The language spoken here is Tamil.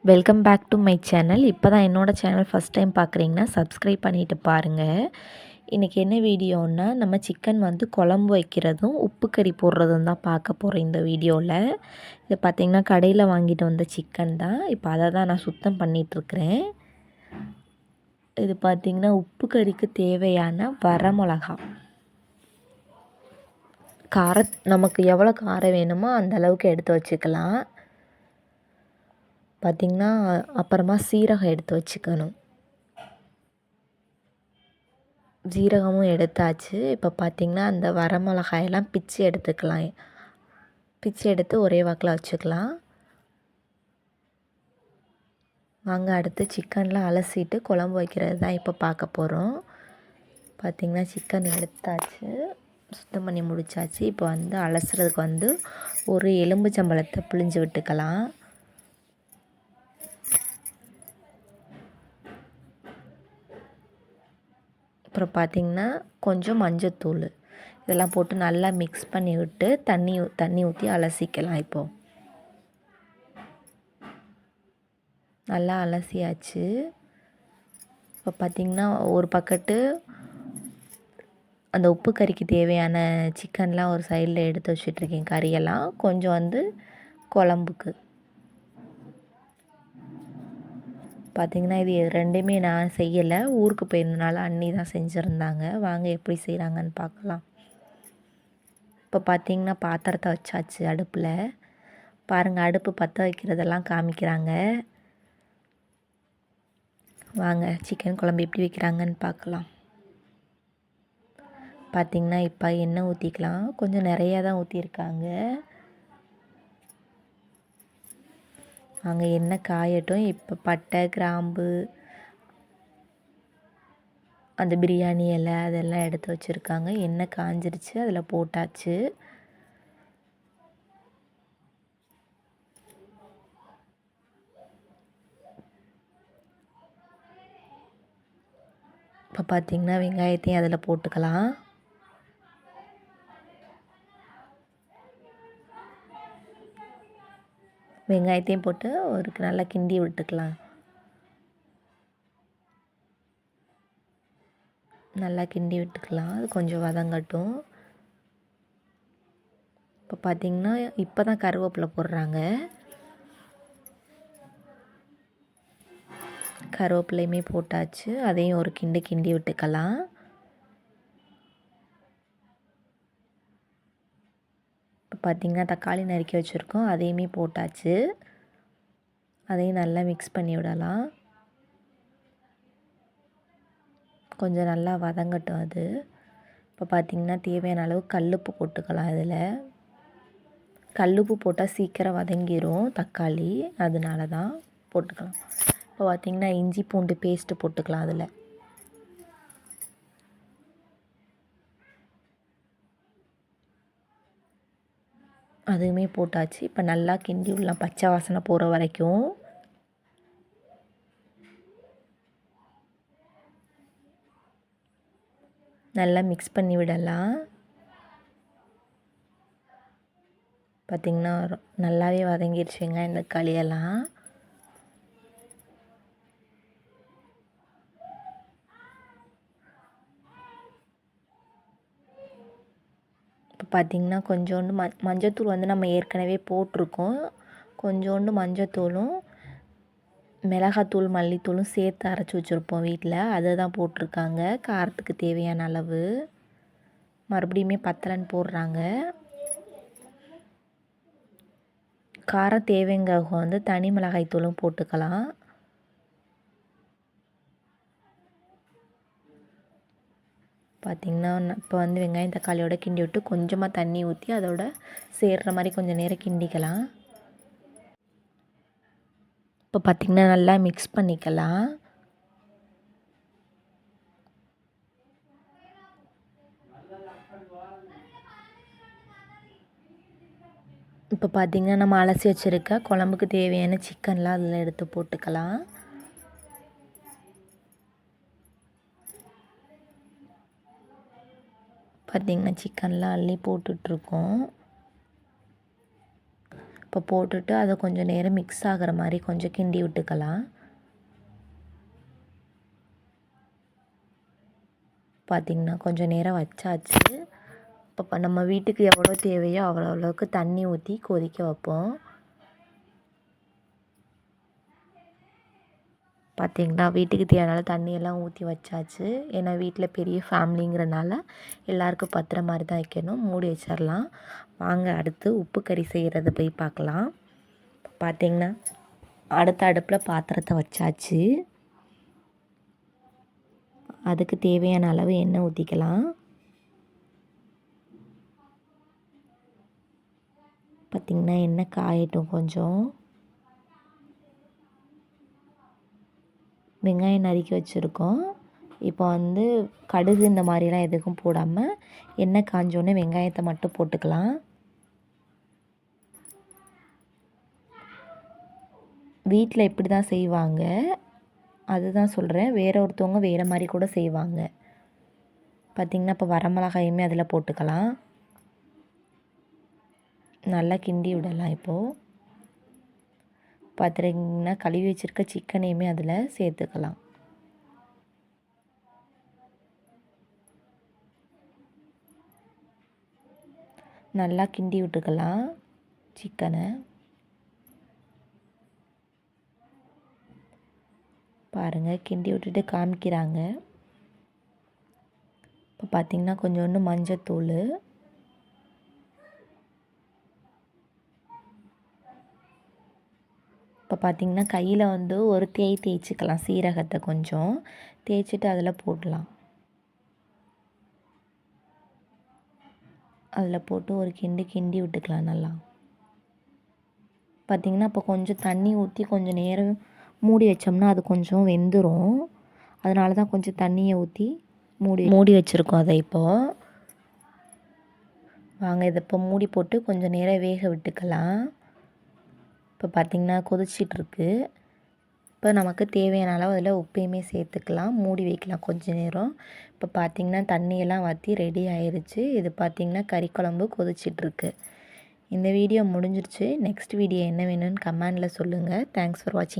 Welcome back to my channel. இப்போ தான் என்னோடய சேனல் ஃபஸ்ட் டைம் பார்க்குறீங்கன்னா சப்ஸ்கிரைப் பண்ணிவிட்டு பாருங்கள். இன்றைக்கி என்ன வீடியோன்னா, நம்ம சிக்கன் குழம்பு வைக்கிறதும் உப்பு கறி போடுறதும் தான் பார்க்க போகிறோம் இந்த வீடியோவில். இது பார்த்திங்கன்னா கடையில் வாங்கிட்டு வந்த சிக்கன் தான். இப்போ அதை தான் நான் சுத்தம் பண்ணிகிட்ருக்கிறேன். இது பார்த்திங்கன்னா உப்பு கறிக்கு தேவையான வரமிளகா. நமக்கு எவ்வளோ காரம் வேணுமோ அந்த அளவுக்கு எடுத்து வச்சுக்கலாம். பார்த்திங்கன்னா அப்புறமா சீரகம் எடுத்து வச்சுக்கணும். ஜீரகமும் எடுத்தாச்சு. இப்போ பார்த்திங்கன்னா அந்த வரமிளகாயெல்லாம் பிச்சு எடுத்துக்கலாம். பிச்சு எடுத்து ஒரே வாக்கில் வச்சுக்கலாம். வாங்க அடுத்து சிக்கன்லாம் அலசிட்டு குழம்பு வைக்கிறது தான் இப்போ பார்க்க போகிறோம். பார்த்திங்கன்னா சிக்கன் எடுத்தாச்சு, சுத்தம் பண்ணி முடித்தாச்சு. இப்போ அலசுறதுக்கு ஒரு எலும்புச்சம்பழத்தை பிழிஞ்சு விட்டுக்கலாம். அப்புறம் பார்த்திங்கன்னா கொஞ்சம் மஞ்சத்தூள் இதெல்லாம் போட்டு நல்லா மிக்ஸ் பண்ணி விட்டு தண்ணி ஊற்றி அலசிக்கலாம். இப்போது நல்லா அலசியாச்சு. இப்போ பார்த்திங்கன்னா ஒரு பக்கெட்டு அந்த உப்பு கறிக்கு தேவையான சிக்கன்லாம் ஒரு சைடில் எடுத்து வச்சிட்ருக்கேன். கறியெல்லாம் கொஞ்சம் குழம்புக்கு. பார்த்திங்கன்னா இது ரெண்டுமே நான் செய்யலை, ஊருக்கு போயிருந்தனால அண்ணி தான் செஞ்சுருந்தாங்க. வாங்க எப்படி செய்கிறாங்கன்னு பார்க்கலாம். இப்போ பார்த்திங்கன்னா பாத்திரத்தை வச்சாச்சு அடுப்பில். பாருங்கள் அடுப்பு பற்ற வைக்கிறதெல்லாம் காமிக்கிறாங்க. வாங்க சிக்கன் குழம்பு எப்படி வைக்கிறாங்கன்னு பார்க்கலாம். பார்த்திங்கன்னா இப்போ எண்ணெய் ஊற்றிக்கலாம். கொஞ்சம் நிறையா தான் ஊற்றிருக்காங்க. அங்கே எண்ணெய் காயட்டும். இப்போ பட்டை, கிராம்பு, அந்த பிரியாணி இலை அதெல்லாம் எடுத்து வச்சுருக்காங்க. எண்ணெய் காஞ்சிருச்சு, அதில் போட்டாச்சு. இப்போ பார்த்திங்கன்னா வெங்காயத்தையும் அதில் போட்டுக்கலாம். வெங்காயத்தையும் போட்டு ஒரு நல்லா கிண்டி விட்டுக்கலாம். நல்லா கிண்டி விட்டுக்கலாம். அது கொஞ்சம் வதங்கட்டும். இப்போ பார்த்திங்கன்னா இப்போ தான் கருவேப்பிலை போடுறாங்க. கருவேப்பிலையுமே போட்டாச்சு. அதையும் ஒரு கிண்டி விட்டுக்கலாம். இப்போ பார்த்திங்கன்னா தக்காளி நறுக்கி வச்சுருக்கோம், அதையுமே போட்டாச்சு. அதையும் நல்லா மிக்ஸ் பண்ணி விடலாம். கொஞ்சம் நல்லா வதங்கட்டும் அது. இப்போ பார்த்திங்கன்னா தேவையான அளவு கல்லுப்பு போட்டுக்கலாம். இதில் கல்லுப்பு போட்டால் சீக்கிரம் வதங்கிடும் தக்காளி, அதனால தான் போட்டுக்கலாம். இப்போ பார்த்திங்கன்னா இஞ்சி பூண்டு பேஸ்ட்டு போட்டுக்கலாம். அதில் அதுவுமே போட்டாச்சு. இப்போ நல்லா கிண்டி விடலாம் பச்சை வாசனை போகிற வரைக்கும். நல்லா மிக்ஸ் பண்ணி விடலாம். பார்த்திங்கன்னா நல்லாவே வதங்கிடுச்சுங்க இந்த களியெல்லாம். இப்போ பார்த்திங்கன்னா கொஞ்சோண்டு மஞ்சத்தூள் நம்ம ஏற்கனவே போட்டிருக்கோம். கொஞ்சோண்டு மஞ்சத்தூளும் மிளகாத்தூள் மல்லித்தூளும் சேர்த்து அரைச்சி வச்சுருப்போம் வீட்டில், அதை தான் போட்டிருக்காங்க. காரத்துக்கு தேவையான அளவு. மறுபடியுமே பத்தலைன்னு போடுறாங்க. காரம் தேவைங்கிறவங்க தனி மிளகாய் தூளும் போட்டுக்கலாம். பார்த்திங்கன்னா இப்போ வெங்காயம் தக்காளியோட கிண்டி விட்டு கொஞ்சமாக தண்ணி ஊற்றி அதோட சேர்கிற மாதிரி கொஞ்சம் நேரம் கிண்டிக்கலாம். இப்போ பார்த்திங்கன்னா நல்லா மிக்ஸ் பண்ணிக்கலாம். இப்போ பார்த்திங்கன்னா நம்ம அலசி வச்சுருக்க குழம்புக்கு தேவையான சிக்கன்லாம் அதில் எடுத்து போட்டுக்கலாம். பார்த்திங்கன்னா சிக்கன்லாம் அள்ளி போட்டுட்ருக்கோம். இப்போ போட்டுட்டு அதை கொஞ்சம் நேரம் மிக்ஸ் ஆகிற மாதிரி கொஞ்சம் கிண்டி விட்டுக்கலாம். பார்த்திங்கன்னா கொஞ்சம் நேரம் வச்சாச்சு. இப்போ நம்ம வீட்டுக்கு எவ்வளோ தேவையோ அவ்வளோ அளவுக்கு தண்ணி ஊற்றி கொதிக்க வைப்போம். பார்த்திங்கன்னா வீட்டுக்கு தேவையான தண்ணியெல்லாம் ஊற்றி வச்சாச்சு. ஏன்னா வீட்டில் பெரிய ஃபேமிலிங்கிறனால எல்லாருக்கும் பத்துற மாதிரி தான் வைக்கணும். மூடி வச்சிடலாம். வாங்க அடுத்து உப்பு கறி செய்கிறத போய் பார்க்கலாம். பார்த்திங்கன்னா அடுத்த அடுப்பில் பாத்திரத்தை வச்சாச்சு. அதுக்கு தேவையான அளவு எண்ணெய் ஊற்றிக்கலாம். பார்த்திங்கன்னா எண்ணெய் காயட்டும். கொஞ்சம் வெங்காயம் நறுக்கி வச்சுருக்கோம். இப்போ வந்து கடுகு இந்த மாதிரிலாம் எதுக்கும் போடாமல் எண்ணெய் காஞ்சோடனே வெங்காயத்தை மட்டும் போட்டுக்கலாம். வீட்டில் இப்படி தான் செய்வாங்க, அதுதான் சொல்கிறேன். வேறு ஒருத்தவங்க வேறு மாதிரி கூட செய்வாங்க. பார்த்திங்கன்னா இப்போ வரமிளகாயுமே அதில் போட்டுக்கலாம். நல்லா கிண்டி விடலாம். இப்போது பார்த்துட்டிங்கன்னா கழுவி வச்சுருக்க சிக்கனையுமே அதில் சேர்த்துக்கலாம். நல்லா கிண்டி விட்டுக்கலாம் சிக்கனை. பாருங்கள் கிண்டி விட்டுட்டு காமிக்கிறாங்க. இப்போ பார்த்திங்கன்னா கொஞ்சோண்டு மஞ்சத்தூள், இப்போ பார்த்திங்கன்னா கையில் வந்து ஒரு தேய்ச்சிக்கலாம். சீரகத்தை கொஞ்சம் தேய்ச்சிட்டு அதில் போடலாம். அதில் போட்டு ஒரு கிண்டி விட்டுக்கலாம் நல்லா. பார்த்திங்கன்னா இப்போ கொஞ்சம் தண்ணி ஊற்றி கொஞ்சம் நேரம் மூடி வச்சோம்னா அது கொஞ்சம் வெந்துடும். அதனால தான் கொஞ்சம் தண்ணியை ஊற்றி மூடி வச்சுருக்கோம். அதை இப்போது வாங்க இதை இப்போ மூடி போட்டு கொஞ்சம் நேரம் வேக விட்டுக்கலாம். இப்போ பார்த்திங்கன்னா கொதிச்சிட்ருக்கு. இப்போ நமக்கு தேவையான அளவு அதில் உப்பையுமே சேர்த்துக்கலாம். மூடி வைக்கலாம் கொஞ்சம் நேரம். இப்போ பார்த்திங்கன்னா தண்ணியெல்லாம் வற்றி ரெடி ஆயிடுச்சு. இது பார்த்திங்கன்னா கறி குழம்பு கொதிச்சிட்ருக்கு. இந்த வீடியோ முடிஞ்சிருச்சு. நெக்ஸ்ட் வீடியோ என்ன வேணும்னு கமெண்டில் சொல்லுங்கள். தேங்க்ஸ் ஃபார் வாட்சிங்.